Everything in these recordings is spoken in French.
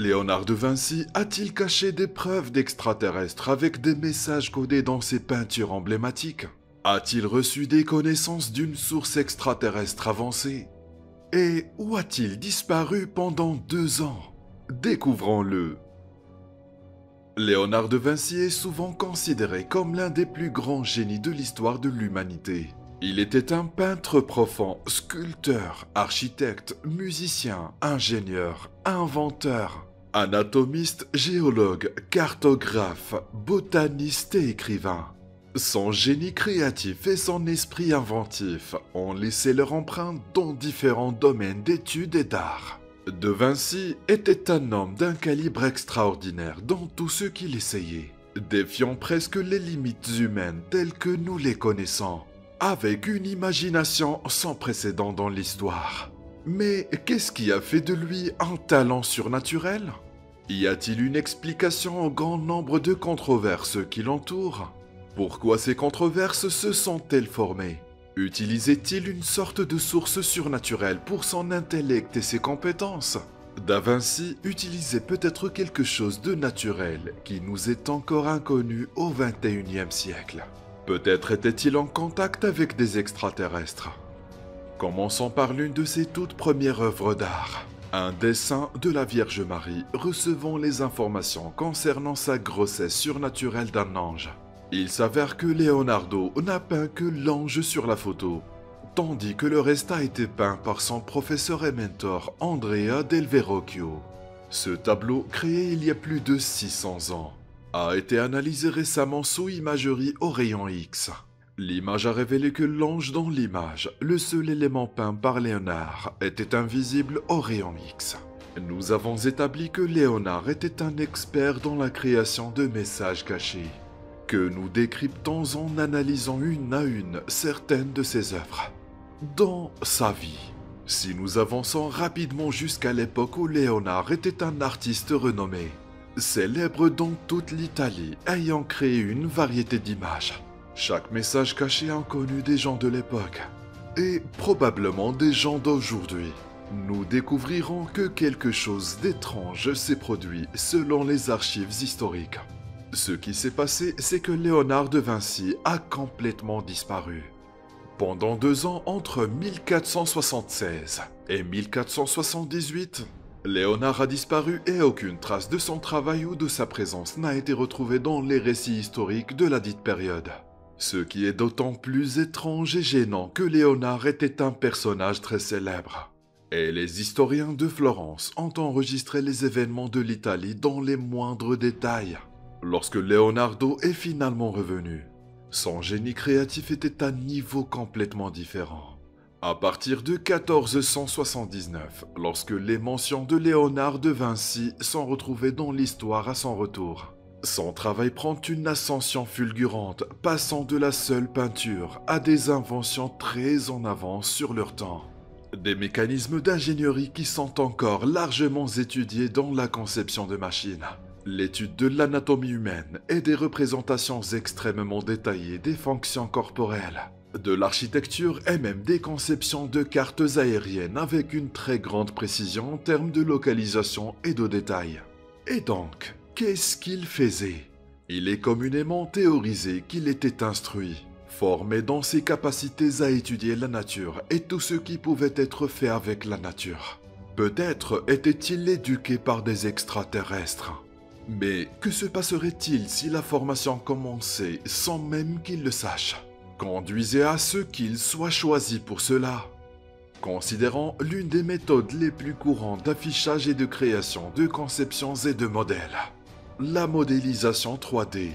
Léonard de Vinci a-t-il caché des preuves d'extraterrestres avec des messages codés dans ses peintures emblématiques? A-t-il reçu des connaissances d'une source extraterrestre avancée? Et où a-t-il disparu pendant 2 ans? Découvrons-le. Léonard de Vinci est souvent considéré comme l'un des plus grands génies de l'histoire de l'humanité. Il était un peintre profond, sculpteur, architecte, musicien, ingénieur, inventeur, anatomiste, géologue, cartographe, botaniste et écrivain. Son génie créatif et son esprit inventif ont laissé leur empreinte dans différents domaines d'études et d'art. De Vinci était un homme d'un calibre extraordinaire dans tout ce qu'il essayait, défiant presque les limites humaines telles que nous les connaissons, avec une imagination sans précédent dans l'histoire. Mais qu'est-ce qui a fait de lui un talent surnaturel? Y a-t-il une explication au grand nombre de controverses qui l'entourent? Pourquoi ces controverses se sont-elles formées? Utilisait-il une sorte de source surnaturelle pour son intellect et ses compétences? Da Vinci utilisait peut-être quelque chose de naturel qui nous est encore inconnu au XXIe siècle. Peut-être était-il en contact avec des extraterrestres. Commençons par l'une de ses toutes premières œuvres d'art. Un dessin de la Vierge Marie recevant les informations concernant sa grossesse surnaturelle d'un ange. Il s'avère que Leonardo n'a peint que l'ange sur la photo, tandis que le reste a été peint par son professeur et mentor Andrea del Verrocchio. Ce tableau, créé il y a plus de 600 ans, a été analysé récemment sous imagerie au rayon X. L'image a révélé que l'ange dans l'image, le seul élément peint par Léonard, était invisible au rayon X. Nous avons établi que Léonard était un expert dans la création de messages cachés, que nous décryptons en analysant une à une certaines de ses œuvres. Dans sa vie, si nous avançons rapidement jusqu'à l'époque où Léonard était un artiste renommé, célèbre dans toute l'Italie, ayant créé une variété d'images. Chaque message caché inconnu des gens de l'époque, et probablement des gens d'aujourd'hui. Nous découvrirons que quelque chose d'étrange s'est produit selon les archives historiques. Ce qui s'est passé, c'est que Léonard de Vinci a complètement disparu. Pendant 2 ans, entre 1476 et 1478, Léonard a disparu et aucune trace de son travail ou de sa présence n'a été retrouvée dans les récits historiques de la dite période. Ce qui est d'autant plus étrange et gênant que Léonard était un personnage très célèbre. Et les historiens de Florence ont enregistré les événements de l'Italie dans les moindres détails. Lorsque Leonardo est finalement revenu, son génie créatif était à un niveau complètement différent. À partir de 1479, lorsque les mentions de Léonard de Vinci sont retrouvées dans l'histoire à son retour, son travail prend une ascension fulgurante, passant de la seule peinture à des inventions très en avance sur leur temps. Des mécanismes d'ingénierie qui sont encore largement étudiés dans la conception de machines, l'étude de l'anatomie humaine et des représentations extrêmement détaillées des fonctions corporelles, de l'architecture et même des conceptions de cartes aériennes avec une très grande précision en termes de localisation et de détails. Et donc, qu'est-ce qu'il faisait? Il est communément théorisé qu'il était instruit, formé dans ses capacités à étudier la nature et tout ce qui pouvait être fait avec la nature. Peut-être était-il éduqué par des extraterrestres. Mais que se passerait-il si la formation commençait sans même qu'il le sache, conduisait à ce qu'il soit choisi pour cela? Considérons l'une des méthodes les plus courantes d'affichage et de création de conceptions et de modèles, la modélisation 3D.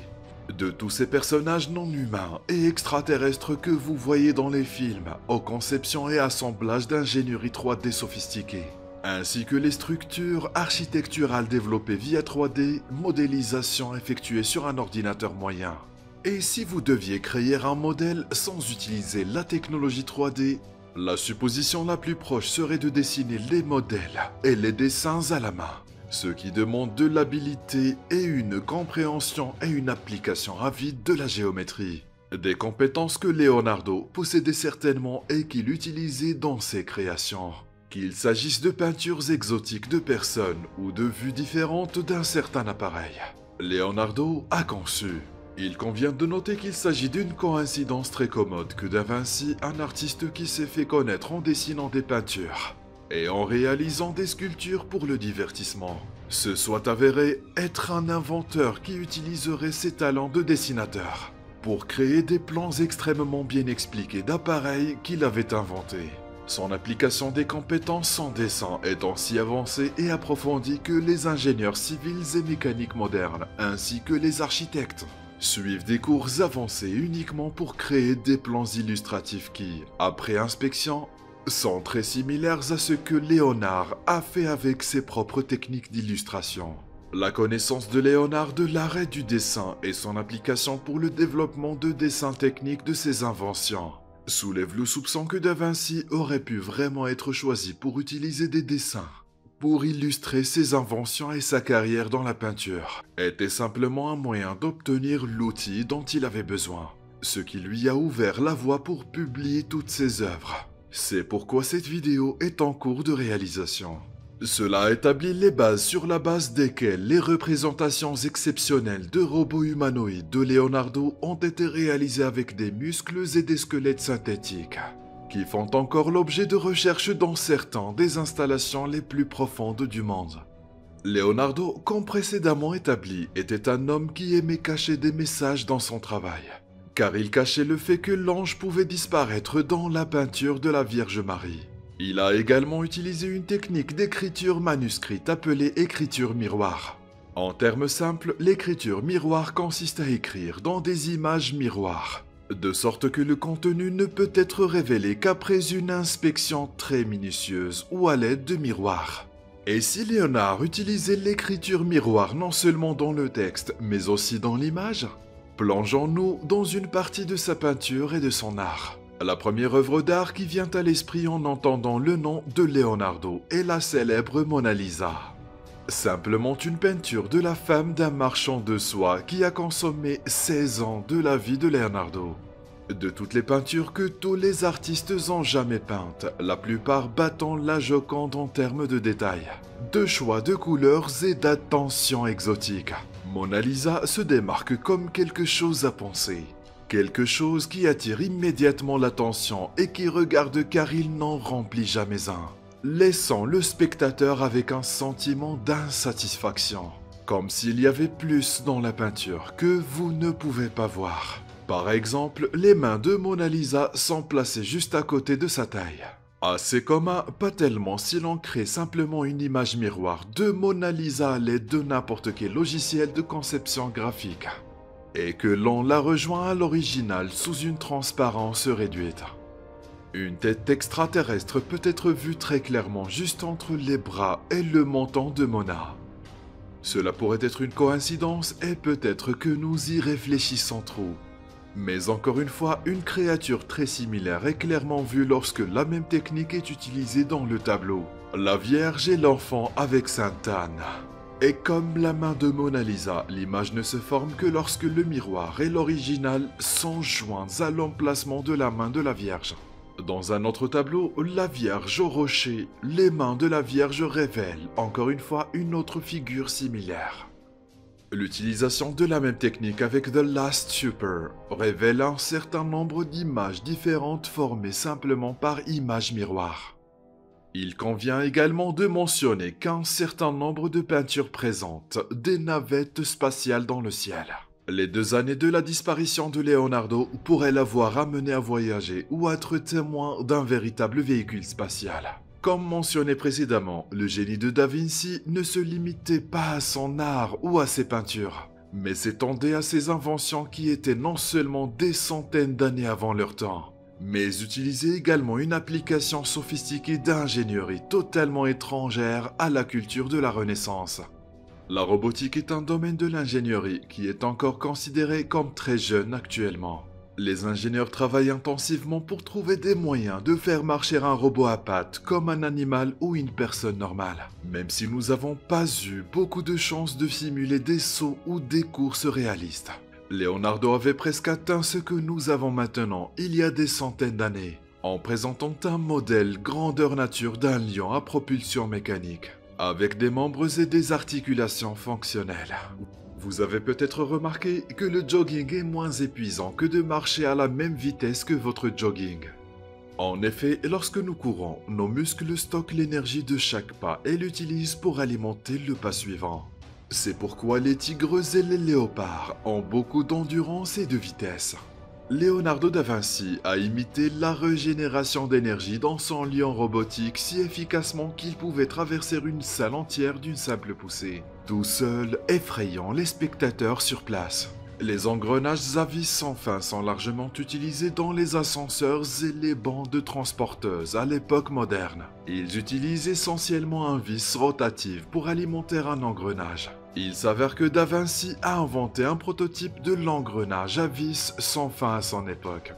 De tous ces personnages non humains et extraterrestres que vous voyez dans les films, aux conceptions et assemblages d'ingénierie 3D sophistiquée, ainsi que les structures architecturales développées via 3D, modélisation effectuée sur un ordinateur moyen. Et si vous deviez créer un modèle sans utiliser la technologie 3D, la supposition la plus proche serait de dessiner les modèles et les dessins à la main, ce qui demande de l'habilité et une compréhension et une application avide de la géométrie. Des compétences que Leonardo possédait certainement et qu'il utilisait dans ses créations. Qu'il s'agisse de peintures exotiques de personnes ou de vues différentes d'un certain appareil, Leonardo a conçu. Il convient de noter qu'il s'agit d'une coïncidence très commode que Da Vinci, un artiste qui s'est fait connaître en dessinant des peintures et en réalisant des sculptures pour le divertissement, se soit avéré être un inventeur qui utiliserait ses talents de dessinateur pour créer des plans extrêmement bien expliqués d'appareils qu'il avait inventés. Son application des compétences en dessin étant si avancée et approfondie que les ingénieurs civils et mécaniques modernes, ainsi que les architectes, suivent des cours avancés uniquement pour créer des plans illustratifs qui, après inspection, sont très similaires à ce que Léonard a fait avec ses propres techniques d'illustration. La connaissance de Léonard de l'arrêt du dessin et son application pour le développement de dessins techniques de ses inventions soulève le soupçon que Da Vinci aurait pu vraiment être choisi pour utiliser des dessins pour illustrer ses inventions, et sa carrière dans la peinture était simplement un moyen d'obtenir l'outil dont il avait besoin, ce qui lui a ouvert la voie pour publier toutes ses œuvres. C'est pourquoi cette vidéo est en cours de réalisation. Cela établit les bases sur la base desquelles les représentations exceptionnelles de robots humanoïdes de Leonardo ont été réalisées avec des muscles et des squelettes synthétiques, qui font encore l'objet de recherches dans certaines des installations les plus profondes du monde. Leonardo, comme précédemment établi, était un homme qui aimait cacher des messages dans son travail, car il cachait le fait que l'ange pouvait disparaître dans la peinture de la Vierge Marie. Il a également utilisé une technique d'écriture manuscrite appelée écriture miroir. En termes simples, l'écriture miroir consiste à écrire dans des images miroirs, de sorte que le contenu ne peut être révélé qu'après une inspection très minutieuse ou à l'aide de miroirs. Et si Léonard utilisait l'écriture miroir non seulement dans le texte, mais aussi dans l'image, plongeons-nous dans une partie de sa peinture et de son art. La première œuvre d'art qui vient à l'esprit en entendant le nom de Leonardo est la célèbre Mona Lisa. Simplement une peinture de la femme d'un marchand de soie qui a consommé 16 ans de la vie de Leonardo. De toutes les peintures que tous les artistes ont jamais peintes, la plupart battant la Joconde en termes de détails, de choix de couleurs et d'attention exotique, Mona Lisa se démarque comme quelque chose à penser. Quelque chose qui attire immédiatement l'attention et qui regarde car il n'en remplit jamais un, laissant le spectateur avec un sentiment d'insatisfaction, comme s'il y avait plus dans la peinture que vous ne pouvez pas voir. Par exemple, les mains de Mona Lisa sont placées juste à côté de sa taille. Assez commun, pas tellement si l'on crée simplement une image miroir de Mona Lisa à l'aide de n'importe quel logiciel de conception graphique, et que l'on la rejoint à l'original sous une transparence réduite. Une tête extraterrestre peut être vue très clairement juste entre les bras et le menton de Mona. Cela pourrait être une coïncidence et peut-être que nous y réfléchissons trop. Mais encore une fois, une créature très similaire est clairement vue lorsque la même technique est utilisée dans le tableau. La Vierge et l'enfant avec Sainte Anne. Et comme la main de Mona Lisa, l'image ne se forme que lorsque le miroir et l'original sont joints à l'emplacement de la main de la Vierge. Dans un autre tableau, la Vierge au rocher, les mains de la Vierge révèlent encore une fois une autre figure similaire. L'utilisation de la même technique avec The Last Supper révèle un certain nombre d'images différentes formées simplement par image miroir. Il convient également de mentionner qu'un certain nombre de peintures présentent des navettes spatiales dans le ciel. Les 2 années de la disparition de Leonardo pourraient l'avoir amené à voyager ou à être témoin d'un véritable véhicule spatial. Comme mentionné précédemment, le génie de Da Vinci ne se limitait pas à son art ou à ses peintures, mais s'étendait à ses inventions qui étaient non seulement des centaines d'années avant leur temps, mais utilisait également une application sophistiquée d'ingénierie totalement étrangère à la culture de la Renaissance. La robotique est un domaine de l'ingénierie qui est encore considéré comme très jeune actuellement. Les ingénieurs travaillent intensivement pour trouver des moyens de faire marcher un robot à pattes comme un animal ou une personne normale, même si nous n'avons pas eu beaucoup de chances de simuler des sauts ou des courses réalistes. Leonardo avait presque atteint ce que nous avons maintenant il y a des centaines d'années. en présentant un modèle grandeur nature d'un lion à propulsion mécanique, avec des membres et des articulations fonctionnelles. Vous avez peut-être remarqué que le jogging est moins épuisant que de marcher à la même vitesse que votre jogging. En effet, lorsque nous courons, nos muscles stockent l'énergie de chaque pas et l'utilisent pour alimenter le pas suivant. C'est pourquoi les tigres et les léopards ont beaucoup d'endurance et de vitesse. Leonardo da Vinci a imité la régénération d'énergie dans son lion robotique si efficacement qu'il pouvait traverser une salle entière d'une simple poussée, tout seul effrayant les spectateurs sur place. Les engrenages à vis sans fin sont largement utilisés dans les ascenseurs et les bandes transporteuses à l'époque moderne. Ils utilisent essentiellement un vis rotatif pour alimenter un engrenage. Il s'avère que Da Vinci a inventé un prototype de l'engrenage à vis sans fin à son époque.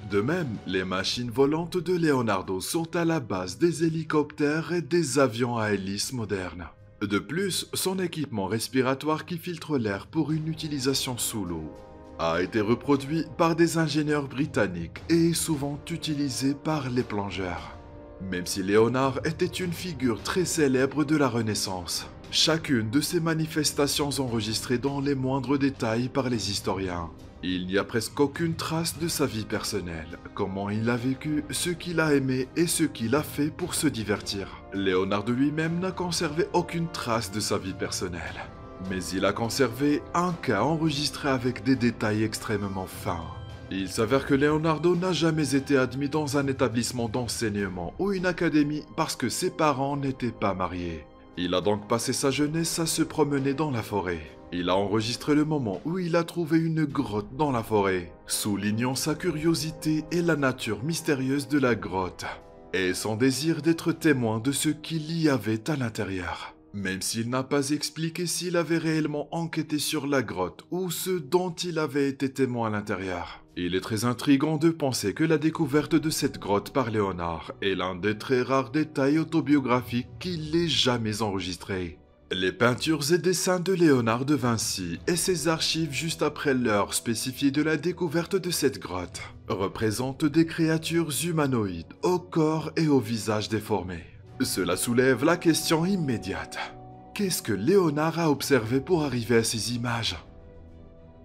De même, les machines volantes de Leonardo sont à la base des hélicoptères et des avions à hélice modernes. De plus, son équipement respiratoire qui filtre l'air pour une utilisation sous l'eau a été reproduit par des ingénieurs britanniques et est souvent utilisé par les plongeurs. Même si Léonard était une figure très célèbre de la Renaissance, chacune de ces manifestations enregistrées dans les moindres détails par les historiens. Il n'y a presque aucune trace de sa vie personnelle, comment il a vécu, ce qu'il a aimé et ce qu'il a fait pour se divertir. Léonard lui-même n'a conservé aucune trace de sa vie personnelle, mais il a conservé un cas enregistré avec des détails extrêmement fins. Il s'avère que Leonardo n'a jamais été admis dans un établissement d'enseignement ou une académie parce que ses parents n'étaient pas mariés. Il a donc passé sa jeunesse à se promener dans la forêt. Il a enregistré le moment où il a trouvé une grotte dans la forêt, soulignant sa curiosité et la nature mystérieuse de la grotte, et son désir d'être témoin de ce qu'il y avait à l'intérieur. Même s'il n'a pas expliqué s'il avait réellement enquêté sur la grotte ou ce dont il avait été témoin à l'intérieur. Il est très intriguant de penser que la découverte de cette grotte par Léonard est l'un des très rares détails autobiographiques qu'il ait jamais enregistrés. Les peintures et dessins de Léonard de Vinci et ses archives juste après l'heure spécifiée de la découverte de cette grotte représentent des créatures humanoïdes au corps et au visage déformés. Cela soulève la question immédiate. Qu'est-ce que Léonard a observé pour arriver à ces images ?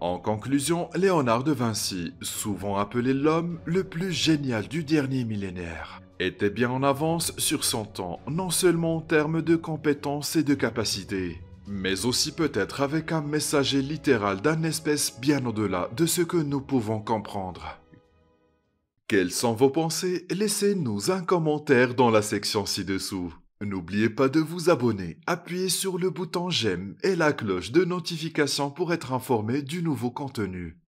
En conclusion, Léonard de Vinci, souvent appelé l'homme le plus génial du dernier millénaire, était bien en avance sur son temps, non seulement en termes de compétences et de capacités, mais aussi peut-être avec un messager littéral d'une espèce bien au-delà de ce que nous pouvons comprendre. Quelles sont vos pensées? Laissez-nous un commentaire dans la section ci-dessous. N'oubliez pas de vous abonner, appuyez sur le bouton j'aime et la cloche de notification pour être informé du nouveau contenu.